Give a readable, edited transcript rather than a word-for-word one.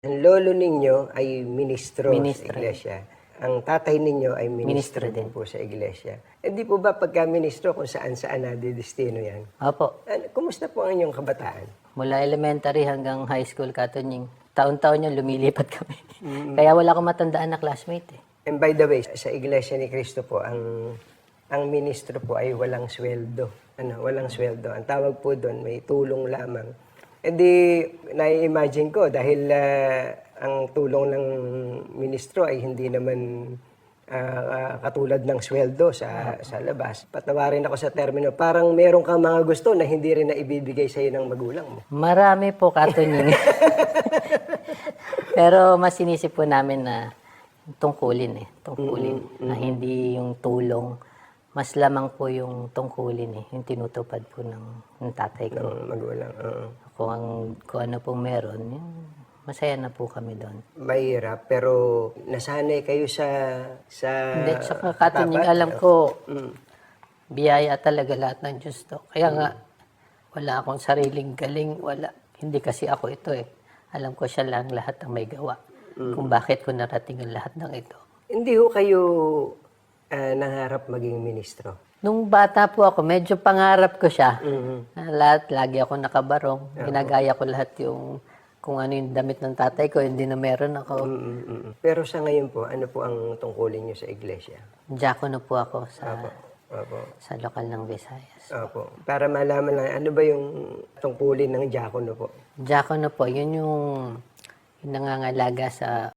Ang lolo ninyo ay ministro sa Ministro. iglesia. Ang tatay ninyo ay ministro Ministro din din. po sa iglesia. Hindi po ba pagka ministro kung saan-saan nadidestino yan? Opo. Kumusta po ang inyong kabataan? Mula elementary hanggang high school, Katunying. Taon-taon yun, lumilipat kami. Kaya wala akong matandaan na classmate eh. And by the way, sa Iglesia ni Cristo po, ang ministro po ay walang sweldo. Walang sweldo. Ang tawag po doon, may tulong lamang. E di, nai-imagine ko, dahil ang tulong ng ministro ay hindi naman katulad ng sweldo sa labas. Patawarin ako sa termino, parang meron kang mga gusto na hindi rin na ibibigay sa iyo ng magulang mo. Marami po, Katunying. Pero mas sinisip po namin na tungkulin eh. Tungkulin. Na hindi yung tulong. Mas lamang po yung tungkulin eh. Yung tinutupad po ng tatay ko. Ng magulang. Kung ano pong meron, yun, masaya na po kami doon. Mahirap, pero nasanay kayo sa Hindi, saka Katunying, alam ko, biyaya talaga lahat ng Diyos to. Kaya nga, wala akong sariling galing, wala. Hindi kasi ako ito eh. Alam ko siya lang lahat ng may gawa. Kung bakit ko narating ang lahat ng ito. Hindi ho kayo nangarap maging ministro? Nung bata po ako, medyo pangarap ko siya. Lagi ako nakabarong. Ginagaya ko lahat yung kung ano yung damit ng tatay ko, hindi na meron ako. Pero sa ngayon po, ano po ang tungkulin niyo sa iglesia? Diakono po ako Opo. sa lokal ng Visayas. Opo. Para malaman lang, ano ba yung tungkulin ng diakono po? Diakono po, yun yung nangangalaga sa